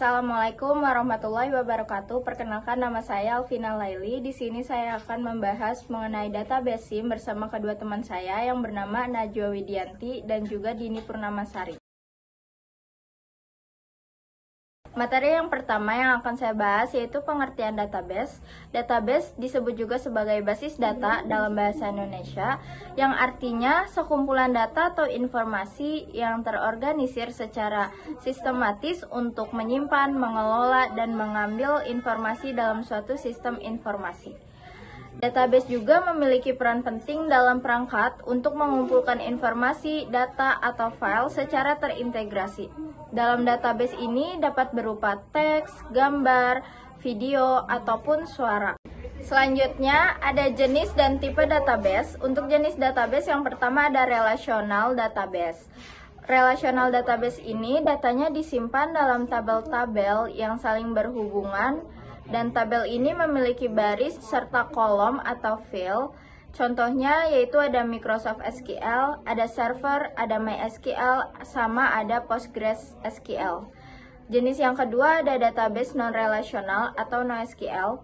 Assalamualaikum warahmatullahi wabarakatuh. Perkenalkan, nama saya Alvina Laili. Di sini saya akan membahas mengenai database SIM bersama kedua teman saya yang bernama Najwa Widianti dan juga Dini Purnamasari. Materi yang pertama yang akan saya bahas yaitu pengertian database. Database disebut juga sebagai basis data dalam bahasa Indonesia, yang artinya sekumpulan data atau informasi yang terorganisir secara sistematis untuk menyimpan, mengelola, dan mengambil informasi dalam suatu sistem informasi. Database juga memiliki peran penting dalam perangkat untuk mengumpulkan informasi, data, atau file secara terintegrasi. Dalam database ini dapat berupa teks, gambar, video, ataupun suara. Selanjutnya ada jenis dan tipe database. Untuk jenis database yang pertama ada relational database. Relational database ini datanya disimpan dalam tabel-tabel yang saling berhubungan, dan tabel ini memiliki baris serta kolom atau field. Contohnya yaitu ada Microsoft SQL, ada server, ada MySQL, sama ada PostgreSQL. Jenis yang kedua ada database non-relational atau NoSQL.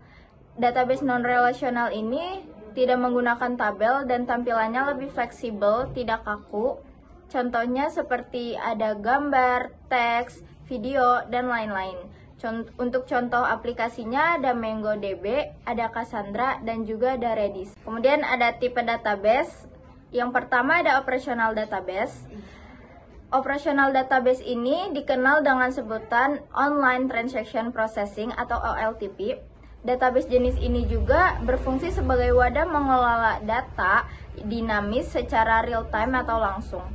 Database non-relational ini tidak menggunakan tabel dan tampilannya lebih fleksibel, tidak kaku. Contohnya seperti ada gambar, teks, video, dan lain-lain. Untuk contoh aplikasinya ada MongoDB, ada Cassandra, dan juga ada Redis. Kemudian ada tipe database. Yang pertama ada operational database. Operational database ini dikenal dengan sebutan Online Transaction Processing atau OLTP. Database jenis ini juga berfungsi sebagai wadah mengelola data dinamis secara real time atau langsung.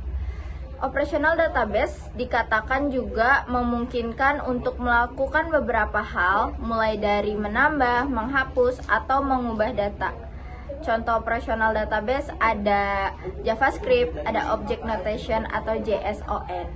Operational database dikatakan juga memungkinkan untuk melakukan beberapa hal, mulai dari menambah, menghapus, atau mengubah data. Contoh operational database ada JavaScript, ada Object Notation atau JSON.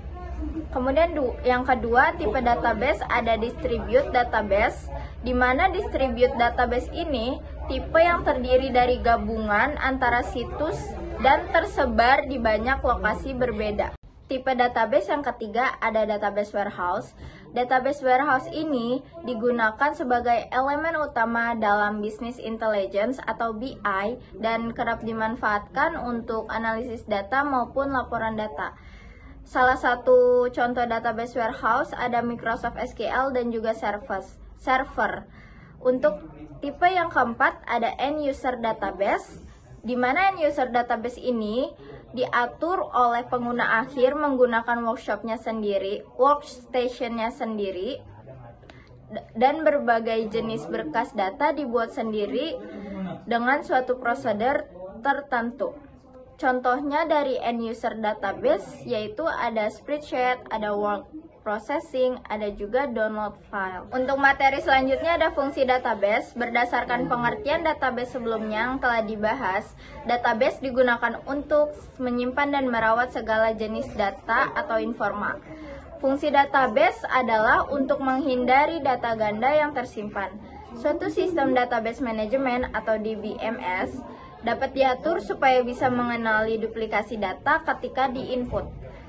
Kemudian yang kedua, tipe database ada distribute database, di mana distribute database ini tipe yang terdiri dari gabungan antara situs dan tersebar di banyak lokasi berbeda. Tipe database yang ketiga ada database warehouse. Database warehouse ini digunakan sebagai elemen utama dalam business intelligence atau BI dan kerap dimanfaatkan untuk analisis data maupun laporan data. Salah satu contoh database warehouse ada Microsoft SQL dan juga server. Untuk tipe yang keempat ada end user database, di mana end user database ini diatur oleh pengguna akhir menggunakan workstationnya sendiri, dan berbagai jenis berkas data dibuat sendiri dengan suatu prosedur tertentu. Contohnya dari end user database yaitu ada spreadsheet, ada word processing, ada juga download file. Untuk materi selanjutnya ada fungsi database. Berdasarkan pengertian database sebelumnya yang telah dibahas, database digunakan untuk menyimpan dan merawat segala jenis data atau informasi. Fungsi database adalah untuk menghindari data ganda yang tersimpan. Suatu sistem database management atau DBMS dapat diatur supaya bisa mengenali duplikasi data ketika di-input.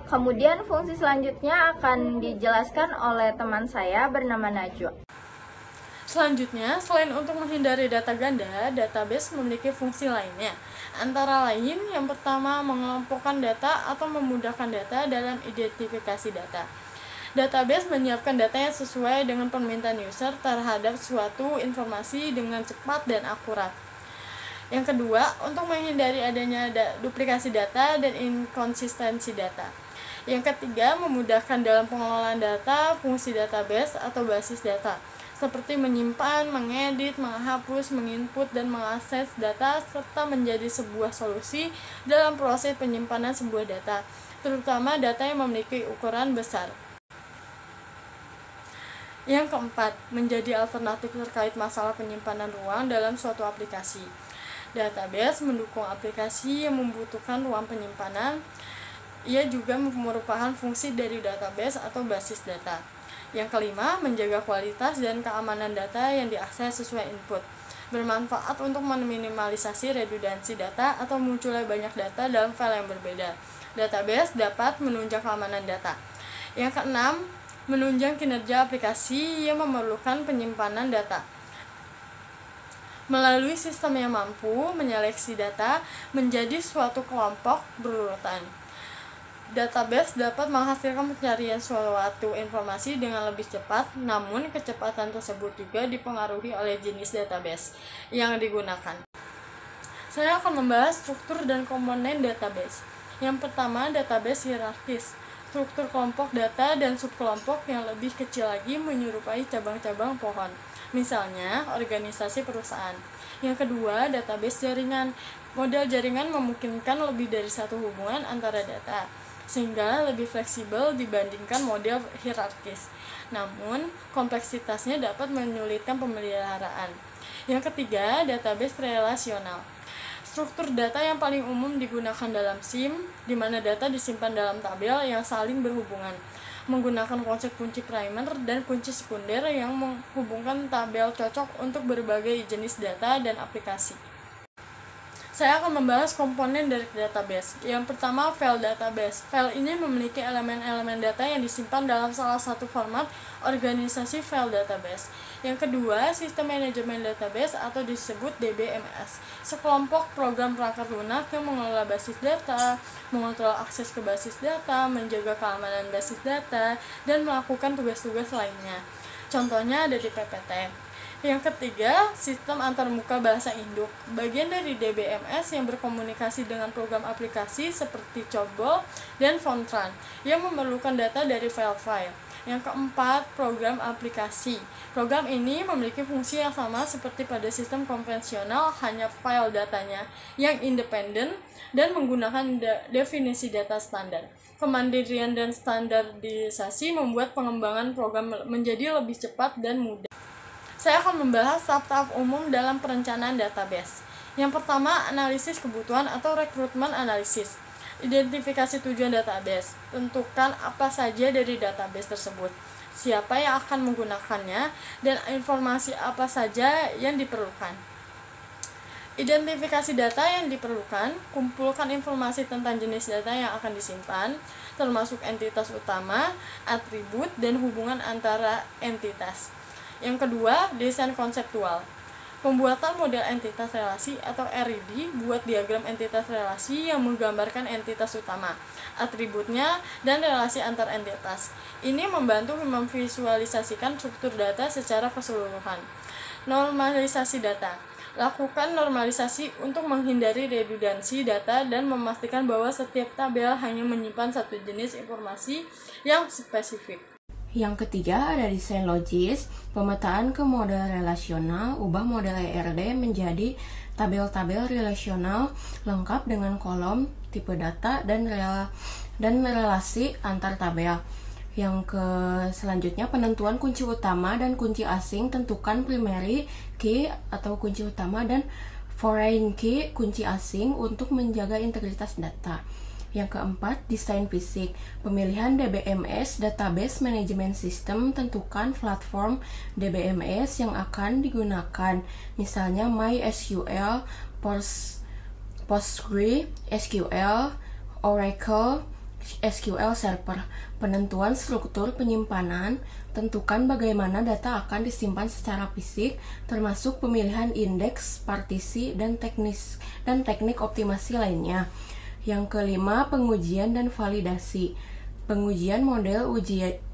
Kemudian fungsi selanjutnya akan dijelaskan oleh teman saya bernama Najwa. Selanjutnya, selain untuk menghindari data ganda, database memiliki fungsi lainnya. Antara lain, yang pertama mengelompokkan data atau memudahkan data dalam identifikasi data. Database menyiapkan data yang sesuai dengan permintaan user terhadap suatu informasi dengan cepat dan akurat. Yang kedua, untuk menghindari adanya duplikasi data dan inkonsistensi data. Yang ketiga, memudahkan dalam pengelolaan data, fungsi database atau basis data, seperti menyimpan, mengedit, menghapus, menginput, dan mengakses data, serta menjadi sebuah solusi dalam proses penyimpanan sebuah data, terutama data yang memiliki ukuran besar. Yang keempat, menjadi alternatif terkait masalah penyimpanan ruang dalam suatu aplikasi. Database mendukung aplikasi yang membutuhkan ruang penyimpanan. Ia juga merupakan fungsi dari database atau basis data. Yang kelima, menjaga kualitas dan keamanan data yang diakses sesuai input. Bermanfaat untuk meminimalisasi redundansi data atau munculnya banyak data dalam file yang berbeda. Database dapat menunjang keamanan data. Yang keenam, menunjang kinerja aplikasi yang memerlukan penyimpanan data. Melalui sistem yang mampu menyeleksi data menjadi suatu kelompok berurutan. Database dapat menghasilkan pencarian suatu informasi dengan lebih cepat, namun kecepatan tersebut juga dipengaruhi oleh jenis database yang digunakan. Saya akan membahas struktur dan komponen database. Yang pertama, database hierarkis. Struktur kelompok data dan subkelompok yang lebih kecil lagi menyerupai cabang-cabang pohon, misalnya organisasi perusahaan. Yang kedua, database jaringan. Model jaringan memungkinkan lebih dari satu hubungan antara data, sehingga lebih fleksibel dibandingkan model hierarkis. Namun, kompleksitasnya dapat menyulitkan pemeliharaan. Yang ketiga, database relasional. Struktur data yang paling umum digunakan dalam SIM, di mana data disimpan dalam tabel yang saling berhubungan, menggunakan konsep kunci primer dan kunci sekunder yang menghubungkan tabel cocok untuk berbagai jenis data dan aplikasi. Saya akan membahas komponen dari database. Yang pertama, file database. File ini memiliki elemen-elemen data yang disimpan dalam salah satu format organisasi file database. Yang kedua, sistem manajemen database atau disebut DBMS. Sekelompok program perangkat lunak yang mengelola basis data, mengontrol akses ke basis data, menjaga keamanan basis data, dan melakukan tugas-tugas lainnya. Contohnya ada di PPT. Yang ketiga, sistem antarmuka bahasa induk. Bagian dari DBMS yang berkomunikasi dengan program aplikasi seperti COBOL dan Fortran yang memerlukan data dari file-file. Yang keempat, program aplikasi. Program ini memiliki fungsi yang sama seperti pada sistem konvensional, hanya file datanya yang independen dan menggunakan definisi data standar. Kemandirian dan standarisasi membuat pengembangan program menjadi lebih cepat dan mudah. Saya akan membahas tahap-tahap umum dalam perencanaan database. Yang pertama, analisis kebutuhan atau rekrutmen analisis. Identifikasi tujuan database. Tentukan apa saja dari database tersebut, siapa yang akan menggunakannya, dan informasi apa saja yang diperlukan. Identifikasi data yang diperlukan, kumpulkan informasi tentang jenis data yang akan disimpan, termasuk entitas utama, atribut, dan hubungan antara entitas. Yang kedua, desain konseptual. Pembuatan model entitas relasi atau RED, buat diagram entitas relasi yang menggambarkan entitas utama, atributnya, dan relasi antar entitas. Ini membantu memvisualisasikan struktur data secara keseluruhan. Normalisasi data. Lakukan normalisasi untuk menghindari redundansi data dan memastikan bahwa setiap tabel hanya menyimpan satu jenis informasi yang spesifik. Yang ketiga ada desain logis, pemetaan ke model relasional, ubah model ERD menjadi tabel-tabel relasional lengkap dengan kolom, tipe data, dan relasi antar tabel. Yang selanjutnya penentuan kunci utama dan kunci asing, tentukan primary key atau kunci utama dan foreign key kunci asing untuk menjaga integritas data. Yang keempat, desain fisik. Pemilihan DBMS, Database Management System, tentukan platform DBMS yang akan digunakan. Misalnya MySQL, PostgreSQL, Oracle, SQL Server. Penentuan struktur penyimpanan, tentukan bagaimana data akan disimpan secara fisik, termasuk pemilihan indeks, partisi, dan teknik optimasi lainnya. Yang kelima, pengujian dan validasi. Pengujian model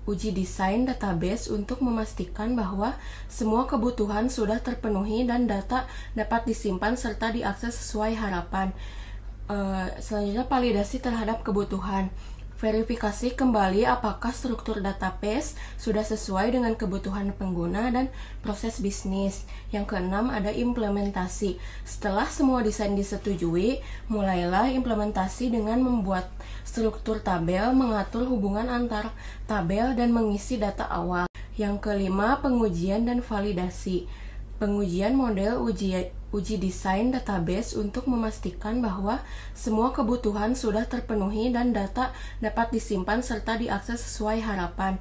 uji desain database untuk memastikan bahwa semua kebutuhan sudah terpenuhi dan data dapat disimpan serta diakses sesuai harapan. Selanjutnya, validasi terhadap kebutuhan. Verifikasi kembali apakah struktur database sudah sesuai dengan kebutuhan pengguna dan proses bisnis. Yang keenam ada implementasi. Setelah semua desain disetujui, mulailah implementasi dengan membuat struktur tabel, mengatur hubungan antar tabel, dan mengisi data awal. Yang kelima, pengujian dan validasi. Pengujian model uji desain database untuk memastikan bahwa semua kebutuhan sudah terpenuhi dan data dapat disimpan serta diakses sesuai harapan.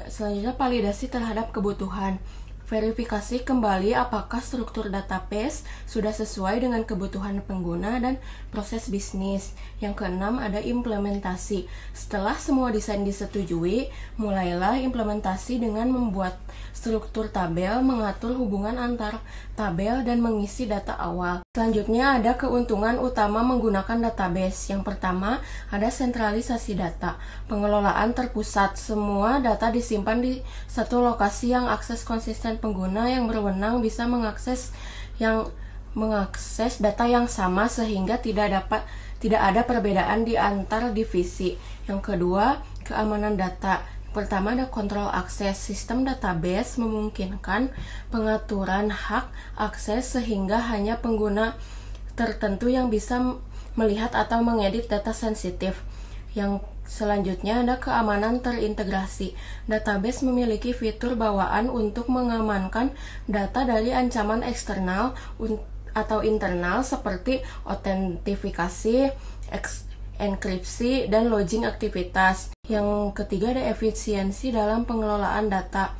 Selanjutnya, validasi terhadap kebutuhan. Verifikasi kembali apakah struktur database sudah sesuai dengan kebutuhan pengguna dan proses bisnis. Yang keenam ada implementasi. Setelah semua desain disetujui, mulailah implementasi dengan membuat struktur tabel, mengatur hubungan antar tabel, dan mengisi data awal. Selanjutnya ada keuntungan utama menggunakan database. Yang pertama ada sentralisasi data. Pengelolaan terpusat. Semua data disimpan di satu lokasi yang akses konsisten pengguna yang berwenang bisa mengakses data yang sama sehingga tidak ada perbedaan di antar divisi. Yang kedua, keamanan data. Pertama ada kontrol akses. Sistem database memungkinkan pengaturan hak akses sehingga hanya pengguna tertentu yang bisa melihat atau mengedit data sensitif. Yang selanjutnya ada keamanan terintegrasi. Database memiliki fitur bawaan untuk mengamankan data dari ancaman eksternal atau internal seperti autentifikasi, enkripsi, dan logging aktivitas. Yang ketiga ada efisiensi dalam pengelolaan data.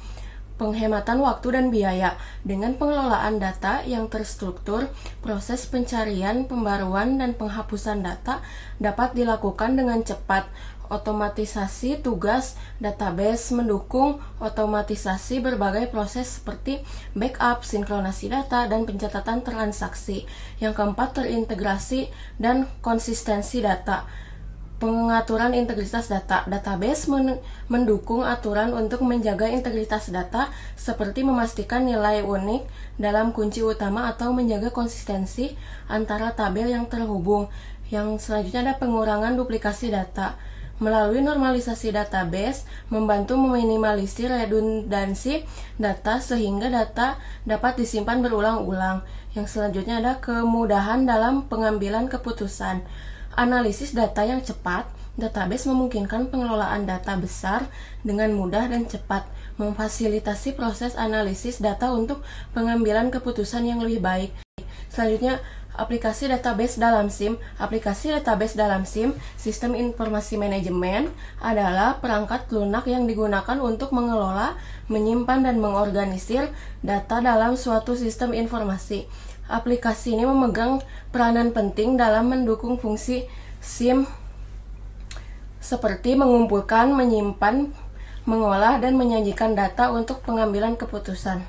Penghematan waktu dan biaya. Dengan pengelolaan data yang terstruktur, proses pencarian, pembaruan, dan penghapusan data dapat dilakukan dengan cepat. Otomatisasi tugas database mendukung otomatisasi berbagai proses seperti backup, sinkronasi data, dan pencatatan transaksi. Yang keempat, terintegrasi dan konsistensi data. Pengaturan integritas data. Database mendukung aturan untuk menjaga integritas data seperti memastikan nilai unik dalam kunci utama atau menjaga konsistensi antara tabel yang terhubung. Yang selanjutnya ada pengurangan duplikasi data. Melalui normalisasi database, membantu meminimalisir redundansi data sehingga data dapat disimpan berulang-ulang. Yang selanjutnya ada kemudahan dalam pengambilan keputusan. Analisis data yang cepat. Database memungkinkan pengelolaan data besar dengan mudah dan cepat, memfasilitasi proses analisis data untuk pengambilan keputusan yang lebih baik. Selanjutnya, aplikasi database dalam SIM. Aplikasi database dalam SIM, Sistem Informasi Manajemen, adalah perangkat lunak yang digunakan untuk mengelola, menyimpan, dan mengorganisir data dalam suatu sistem informasi. Aplikasi ini memegang peranan penting dalam mendukung fungsi SIM seperti mengumpulkan, menyimpan, mengolah, dan menyajikan data untuk pengambilan keputusan.